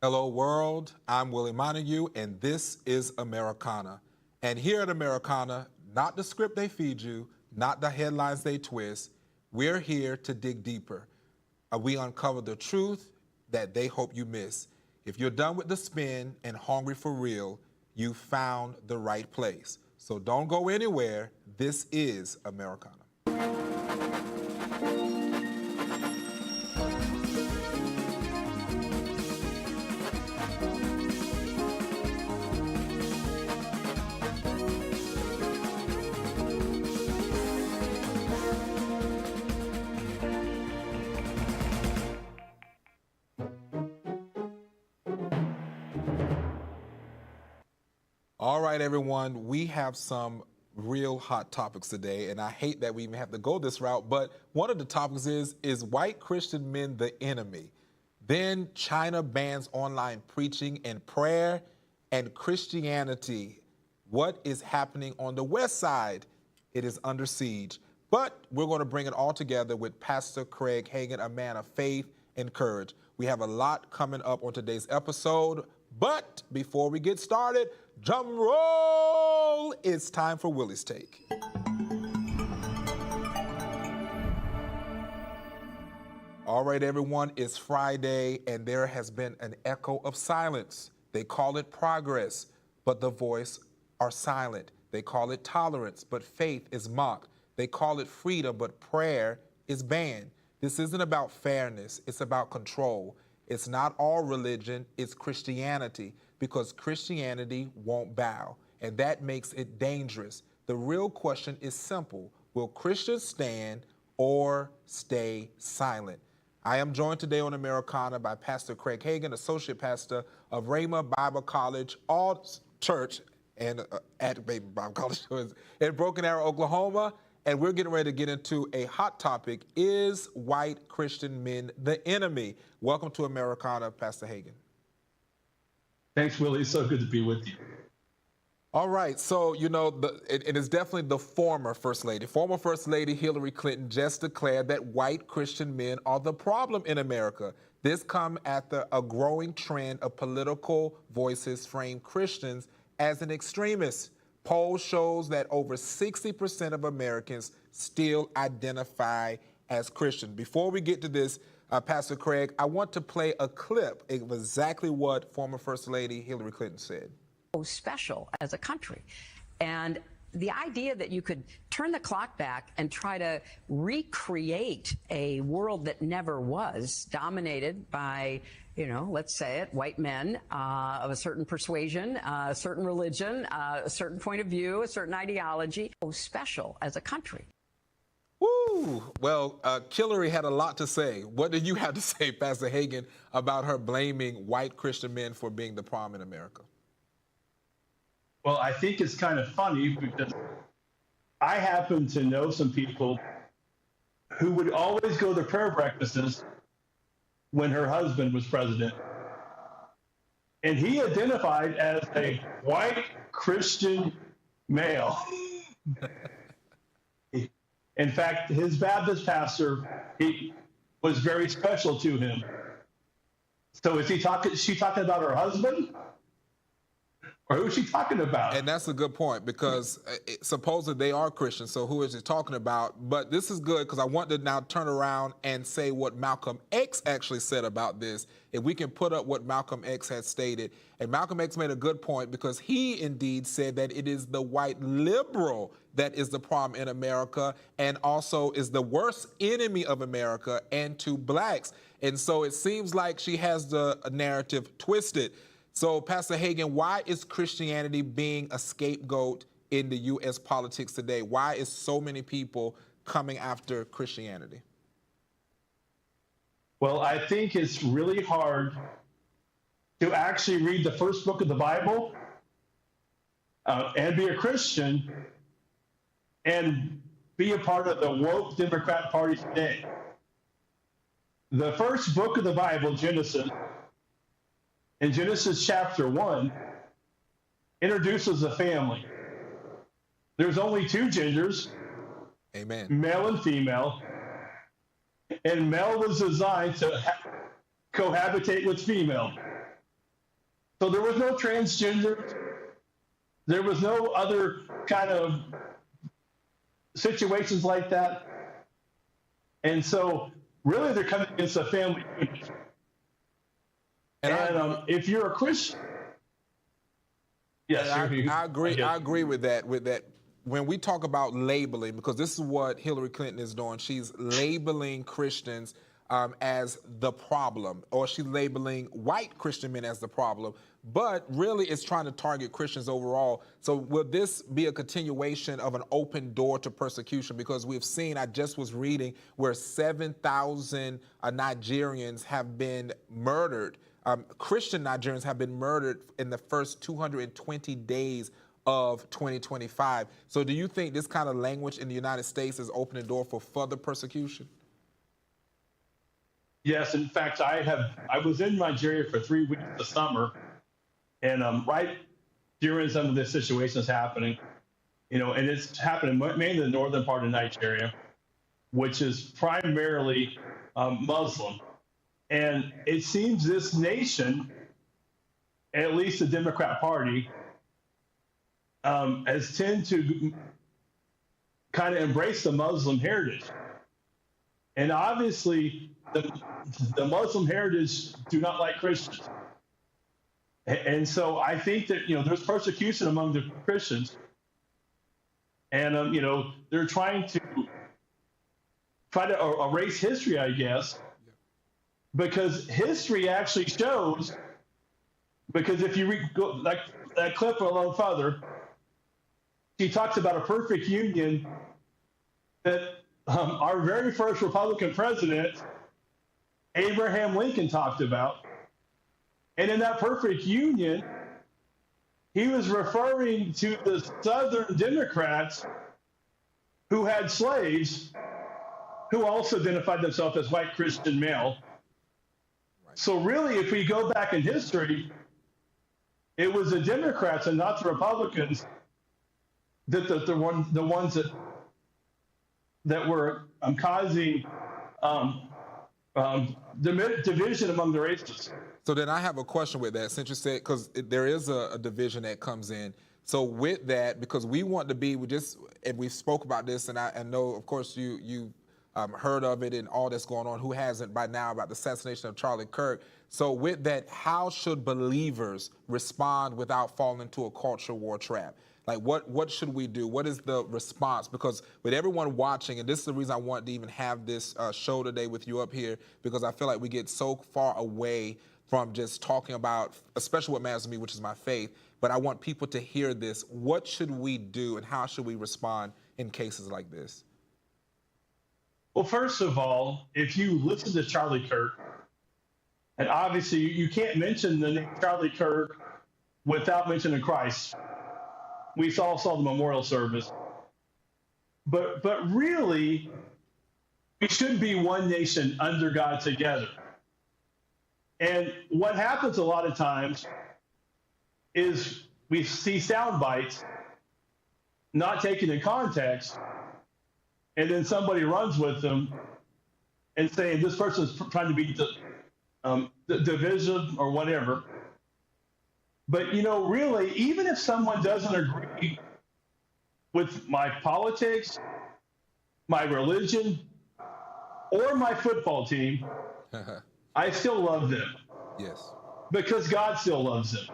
Hello, world. I'm Willie Montague, and this is Americana. And here at Americana, not the script they feed you, not the headlines they twist, we're here to dig deeper. We uncover the truth that they hope you miss. If you're done with the spin and hungry for real, you found the right place. So don't go anywhere. This is Americana. All right, everyone, we have some real hot topics today, and I hate that we even have to go this route, but one of the topics is white Christian men the enemy? Then China bans online preaching and prayer, and Christianity. What is happening on the West Side? It is under siege. But we're going to bring it all together with Pastor Craig Hagin, a man of faith and courage. We have a lot coming up on today's episode, but before we get started, drum roll, it's time for Willie's Take. All right, everyone, it's Friday, and there has been an echo of silence. They call it progress, but the voice are silent. They call it tolerance, but faith is mocked. They call it freedom, but prayer is banned. This isn't about fairness, it's about control. It's not all religion, it's Christianity, because Christianity won't bow, and that makes it dangerous. The real question is simple. Will Christians stand or stay silent? I am joined today on Americana by Pastor Craig Hagin, Associate Pastor of Rhema Bible College, All Church, and at Bible College in Broken Arrow, Oklahoma. And we're getting ready to get into a hot topic. Is white Christian men the enemy? Welcome to Americana, Pastor Hagin. Thanks, Willie. It's so good to be with you. All right. So, it is definitely the former First Lady. Former First Lady Hillary Clinton just declared that white Christian men are the problem in America. This comes after a growing trend of political voices frame Christians as an extremist. Poll shows that over 60% of Americans still identify as Christian. Before we get to this, Pastor Craig, I want to play a clip of exactly what former First Lady Hillary Clinton said. Special as a country. And the idea that you could turn the clock back and try to recreate a world that never was, dominated by, let's say it, white men of a certain persuasion, a certain religion, a certain point of view, a certain ideology, special as a country. Woo! Well, Hillary had a lot to say. What do you have to say, Pastor Hagin, about her blaming white Christian men for being the problem in America? Well, I think it's kind of funny because I happen to know some people who would always go to prayer breakfasts when her husband was president. And he identified as a white Christian male. In fact, his Baptist pastor, he was very special to him. So is she talking about her husband? Or who is she talking about? And that's a good point, because supposedly they are Christians, so who is she talking about? But this is good, because I want to now turn around and say what Malcolm X actually said about this. If we can put up what Malcolm X had stated. And Malcolm X made a good point, because he indeed said that it is the white liberal that is the problem in America, and also is the worst enemy of America and to blacks. And so it seems like she has the narrative twisted. So, Pastor Hagin, why is Christianity being a scapegoat in the U.S. politics today? Why is so many people coming after Christianity? Well, I think it's really hard to actually read the first book of the Bible and be a Christian and be a part of the woke Democrat Party today. The first book of the Bible, Genesis, in Genesis chapter 1, introduces a family. There's only two genders, Amen. Male and female, and male was designed to cohabitate with female. So there was no transgender. There was no other kind of situations like that. And so really they're coming against a family unit. And if you're a Christian, yes, I agree with that. When we talk about labeling, because this is what Hillary Clinton is doing, she's labeling Christians as the problem, or she's labeling white Christian men as the problem, but really it's trying to target Christians overall. So will this be a continuation of an open door to persecution? Because we've seen, I just was reading, where 7,000 Nigerians have been murdered. Christian Nigerians have been murdered in the first 220 days of 2025. So do you think this kind of language in the United States is opening the door for further persecution? Yes, in fact, I was in Nigeria for 3 weeks this summer, and right during some of this situation is happening, and it's happening mainly in the northern part of Nigeria, which is primarily Muslim. And it seems this nation, at least the Democrat Party, has tended to kind of embrace the Muslim heritage. And obviously, the Muslim heritage do not like Christians. And so I think that, there's persecution among the Christians. And, they're trying to erase history, I guess, because history actually shows, because if you read that clip a little further, he talks about a perfect union that our very first Republican president, Abraham Lincoln, talked about. And in that perfect union, he was referring to the Southern Democrats who had slaves who also identified themselves as white Christian male. So really, if we go back in history, it was the Democrats and not the Republicans that the ones that were causing division among the races. So then I have a question with that, since you said, because there is a division that comes in. So with that, because we want to be, and we spoke about this, and I know, of course, you heard of it and all that's going on. Who hasn't by now about the assassination of Charlie Kirk? So with that, how should believers respond without falling into a culture war trap? Like, what should we do? What is the response? Because with everyone watching, and this is the reason I wanted to even have this show today with you up here, because I feel like we get so far away from just talking about, especially what matters to me, which is my faith, but I want people to hear this. What should we do, and how should we respond in cases like this? Well, first of all, if you listen to Charlie Kirk, and obviously you can't mention the name Charlie Kirk without mentioning Christ. We all saw the memorial service. But really, we should be one nation under God together. And what happens a lot of times is we see sound bites not taken in context, and then somebody runs with them and saying this person's trying to be the division or whatever. But, really, even if someone doesn't agree with my politics, my religion, or my football team, I still love them. Yes. Because God still loves them.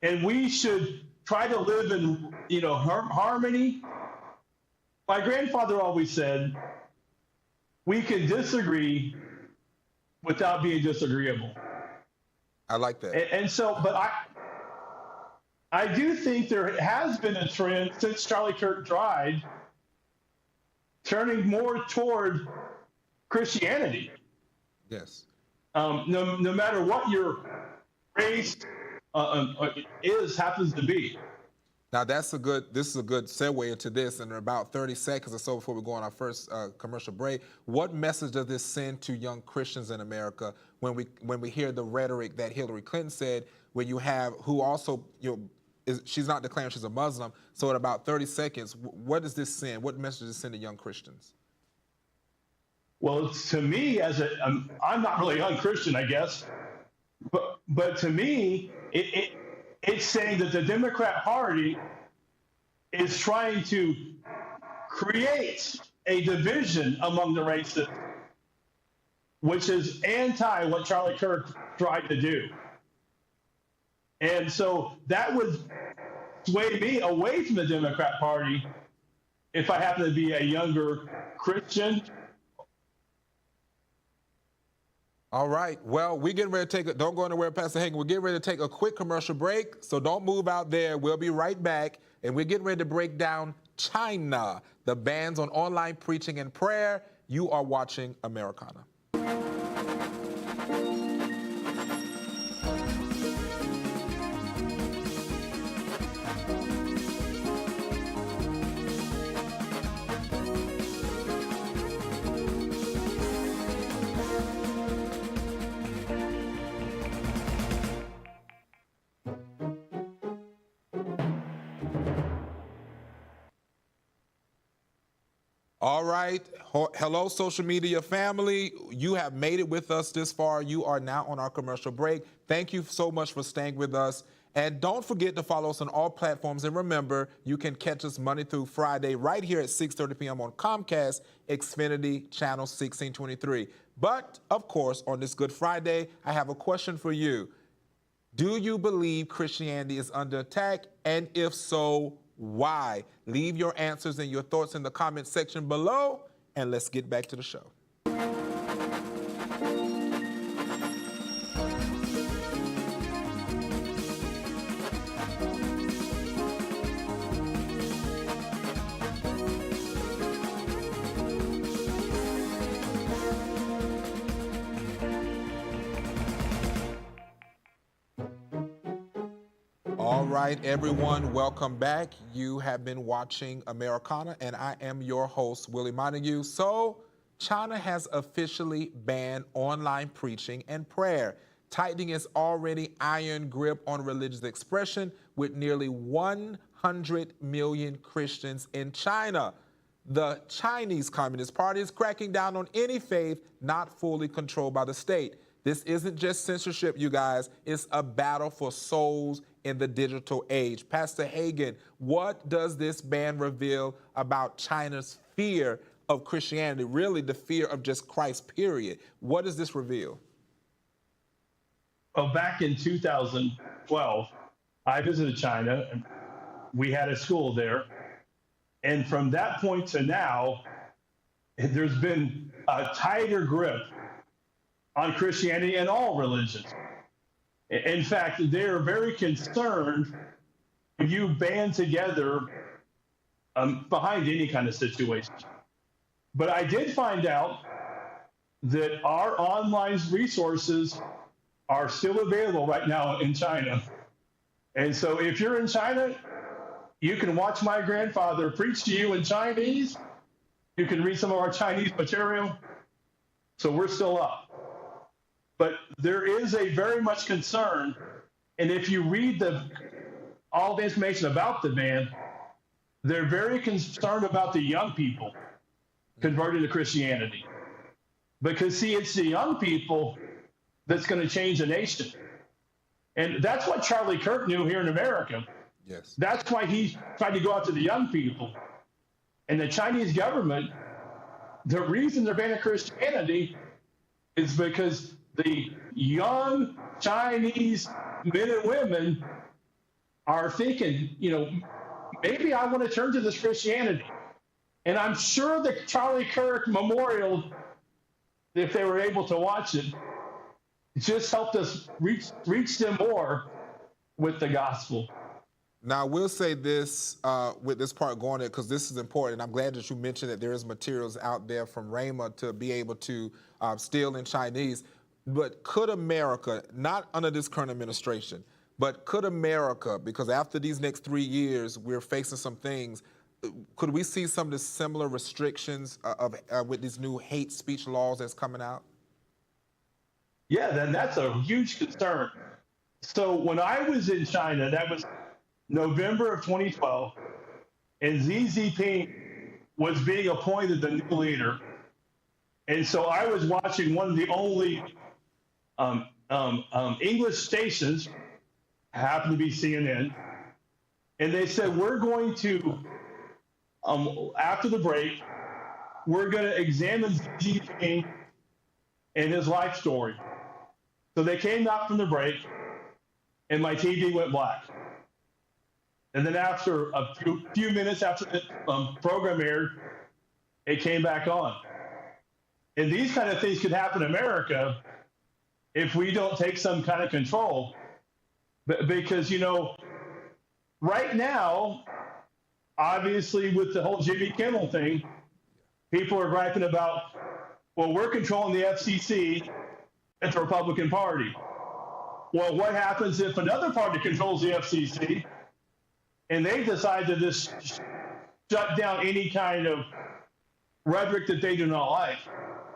And we should try to live in, harmony. My grandfather always said, we can disagree without being disagreeable. I like that. And so, but I do think there has been a trend since Charlie Kirk died, turning more toward Christianity. Yes. No matter what your race happens to be. Now this is a good segue into this, and in about 30 seconds or so before we go on our first commercial break, what message does this send to young Christians in America when we hear the rhetoric that Hillary Clinton said, when you have, who also, she's not declaring she's a Muslim, so in about 30 seconds, what does this send? What message does it send to young Christians? Well, to me, I'm not really a young Christian, I guess, But to me, it's saying that the Democrat Party is trying to create a division among the races, which is anti what Charlie Kirk tried to do. And so that would sway me away from the Democrat Party if I happen to be a younger Christian. All right. Well, we're getting ready to take don't go anywhere, Pastor Hagin. We're getting ready to take a quick commercial break, so don't move out there. We'll be right back, and we're getting ready to break down China, the bans on online preaching and prayer. You are watching Americana. All right. Hello, social media family. You have made it with us this far. You are now on our commercial break. Thank you so much for staying with us. And don't forget to follow us on all platforms. And remember, you can catch us Monday through Friday right here at 6:30 p.m. on Comcast, Xfinity, channel 1623. But, of course, on this Good Friday, I have a question for you. Do you believe Christianity is under attack? And if so, why? Leave your answers and your thoughts in the comment section below, and let's get back to the show. All right, everyone, welcome back. You have been watching Americana, and I am your host, Willie Montague. So, China has officially banned online preaching and prayer, tightening its already iron grip on religious expression with nearly 100 million Christians in China. The Chinese Communist Party is cracking down on any faith not fully controlled by the state. This isn't just censorship, you guys. It's a battle for souls in the digital age. Pastor Hagin, what does this ban reveal about China's fear of Christianity, really the fear of just Christ, period? What does this reveal? Well, back in 2012, I visited China, and we had a school there. And from that point to now, there's been a tighter grip on Christianity and all religions. In fact, they're very concerned if you band together behind any kind of situation. But I did find out that our online resources are still available right now in China. And so if you're in China, you can watch my grandfather preach to you in Chinese. You can read some of our Chinese material. So we're still up. But there is a very much concern, and if you read all the information about the ban, they're very concerned about the young people converting to Christianity. Because, see, it's the young people that's going to change the nation. And that's what Charlie Kirk knew here in America. Yes. That's why he tried to go out to the young people. And the Chinese government, the reason they're banning Christianity is because the young Chinese men and women are thinking, maybe I want to turn to this Christianity. And I'm sure the Charlie Kirk Memorial, if they were able to watch it, just helped us reach them more with the gospel. Now, we'll say this with this part going in, because this is important. I'm glad that you mentioned that there is materials out there from Rhema to be able to steal in Chinese. But could America, not under this current administration, but could America, because after these next 3 years, we're facing some things, could we see some of the similar restrictions with these new hate speech laws that's coming out? Yeah, then that's a huge concern. So when I was in China, that was November of 2012, and Xi Jinping was being appointed the new leader. And so I was watching one of the only English stations, happened to be CNN, and they said, we're going to, after the break, we're going to examine Xi Jinping and his life story. So they came out from the break, and my TV went black. And then after a few minutes after the program aired, it came back on. And these kind of things could happen in America if we don't take some kind of control. Because, you know, right now, obviously with the whole Jimmy Kimmel thing, people are griping about, well, we're controlling the FCC at the Republican Party. Well, what happens if another party controls the FCC and they decide to just shut down any kind of rhetoric that they do not like?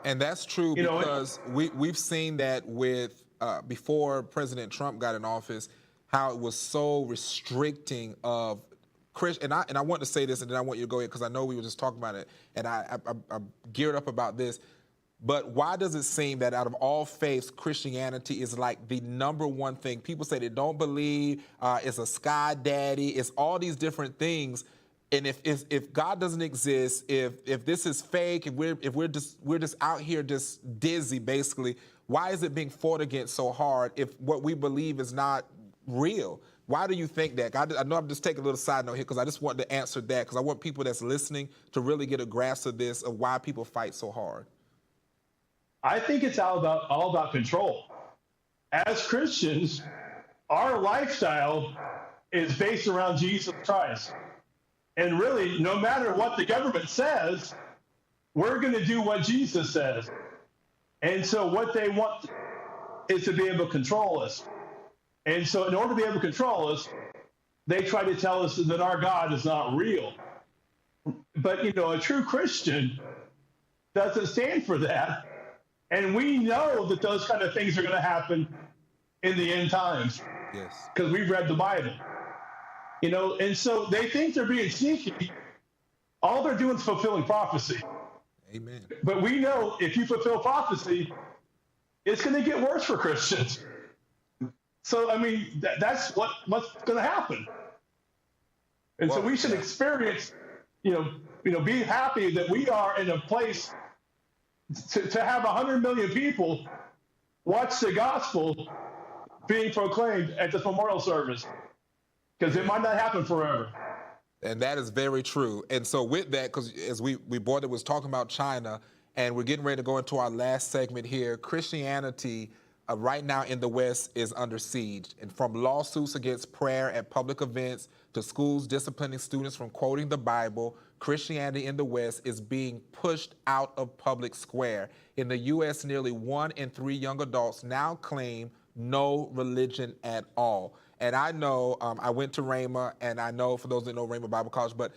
And that's true because we've seen that with before President Trump got in office, how it was so restricting of Christian. And I want to say this, and then I want you to go ahead because I know we were just talking about it, and I'm geared up about this. But why does it seem that out of all faiths, Christianity is like the number one thing? People say they don't believe, it's a sky daddy, it's all these different things. And if God doesn't exist, if this is fake, if we're just out here just dizzy, basically, why is it being fought against so hard if what we believe is not real? Why do you think that? I know I'm just taking a little side note here because I just want to answer that because I want people that's listening to really get a grasp of this, of why people fight so hard. I think it's all about control. As Christians, our lifestyle is based around Jesus Christ. And really, no matter what the government says, we're going to do what Jesus says. And so what they want is to be able to control us. And so in order to be able to control us, they try to tell us that our God is not real. But, you know, a true Christian doesn't stand for that. And we know that those kind of things are going to happen in the end times. Yes. Because we've read the Bible. You know, and so they think they're being sneaky. All they're doing is fulfilling prophecy. Amen. But we know if you fulfill prophecy, it's going to get worse for Christians. So, I mean, that's what's going to happen. And so we should experience, you know, be happy that we are in a place to have 100 million people watch the gospel being proclaimed at this memorial service. Because it might not happen forever. And that is very true. And so with that, because as we boarded was talking about China, and we're getting ready to go into our last segment here, Christianity right now in the West is under siege. And from lawsuits against prayer at public events to schools disciplining students from quoting the Bible, Christianity in the West is being pushed out of public square. In the U.S., nearly 1 in 3 young adults now claim no religion at all. And I know, I went to Rhema, and I know for those that know Rhema Bible College, but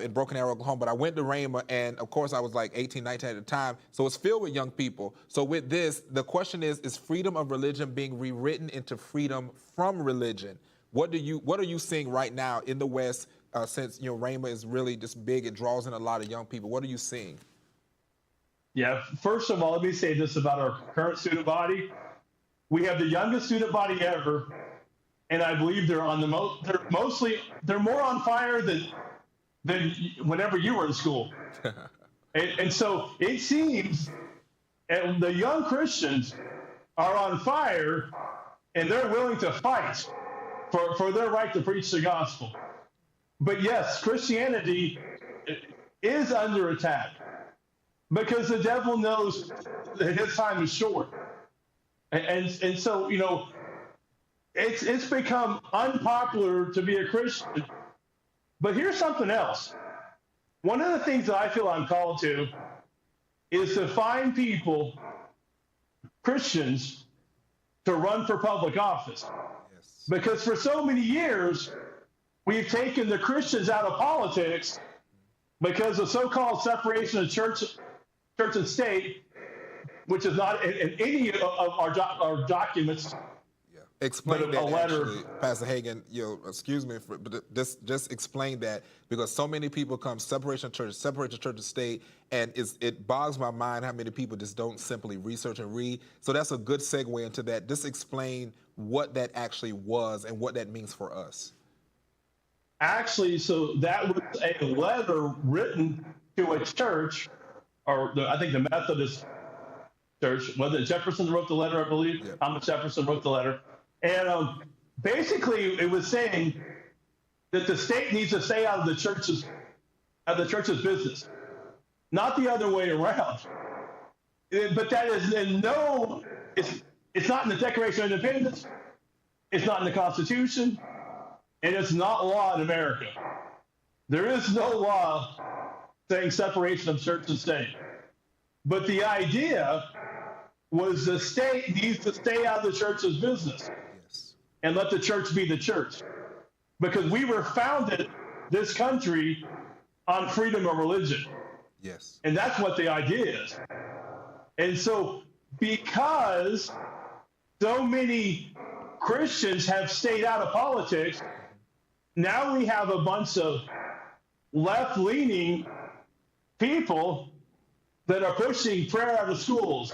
in Broken Arrow, Oklahoma, but I went to Rhema, and of course I was like 18, 19 at the time, so it's filled with young people. So with this, the question is freedom of religion being rewritten into freedom from religion? What are you seeing right now in the West, since, you know, Rhema is really just big, it draws in a lot of young people? What are you seeing? Yeah, first of all, let me say this about our current student body. We have the youngest student body ever. And I believe they're on they're more on fire than whenever you were in school. and so it seems the young Christians are on fire and they're willing to fight for their right to preach the gospel. But yes, Christianity is under attack because the devil knows that his time is short. And so, you know, it's become unpopular to be a Christian. But here's something else. One of the things that I feel I'm called to is to find people, Christians, to run for public office. Yes. Because for so many years, we've taken the Christians out of politics because of so-called separation of church and state, which is not in any of our documents. Explain but that a letter. actually, Pastor Hagin. Excuse me, but just explain that, because so many people come separation of church, separate the church and state, and it bogs my mind how many people just don't simply research and read. So that's a good segue into that. Just explain what that actually was and what that means for us. Actually, so that was a letter written to a church, or I think the Methodist Church. Was it Jefferson wrote the letter, I believe? Yep. Thomas Jefferson wrote the letter. And basically, it was saying that the state needs to stay out of the church's business, not the other way around. But that is it's not in the Declaration of Independence, it's not in the Constitution, and it's not law in America. There is no law saying separation of church and state. But the idea was the state needs to stay out of the church's business and let the church be the church. Because we were founded, this country, on freedom of religion. Yes. And that's what the idea is. And so because so many Christians have stayed out of politics, now we have a bunch of left-leaning people that are pushing prayer out of schools,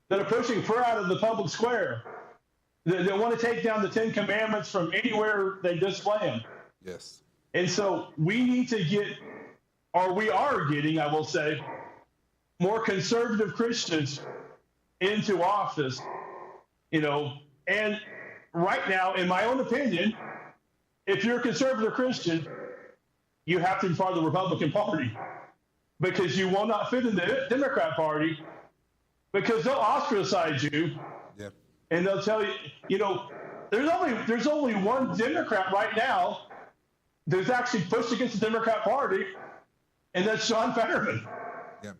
that are pushing prayer out of the public square, that want to take down the 10 Commandments from anywhere they display them. Yes. And so we need to get, or we are getting, I will say, more conservative Christians into office, and right now, in my own opinion, if you're a conservative Christian, you have to be part of the Republican Party, because you will not fit in the Democrat Party, because they'll ostracize you. Yeah. And they'll tell you, there's only one Democrat right now that's actually pushed against the Democrat Party, and that's John Fetterman. Yeah.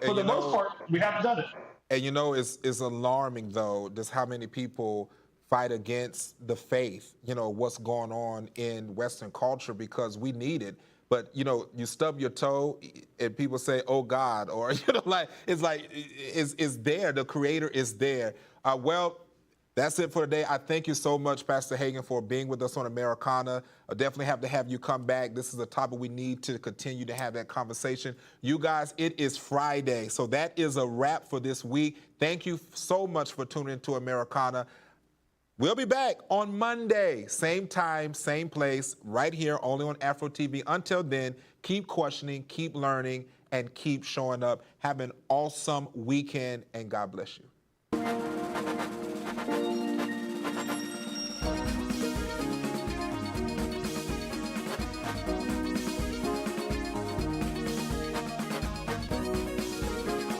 For the most part, we haven't done it. And it's alarming though, just how many people fight against the faith, what's going on in Western culture, because we need it. But, you stub your toe and people say, oh God, or, it's there. The Creator is there. Well, that's it for today. I thank you so much, Pastor Hagin, for being with us on Americana. I definitely have to have you come back. This is a topic we need to continue to have that conversation. You guys, it is Friday, so that is a wrap for this week. Thank you so much for tuning into Americana. We'll be back on Monday, same time, same place, right here, only on AFRO TV. Until then, keep questioning, keep learning, and keep showing up. Have an awesome weekend, and God bless you.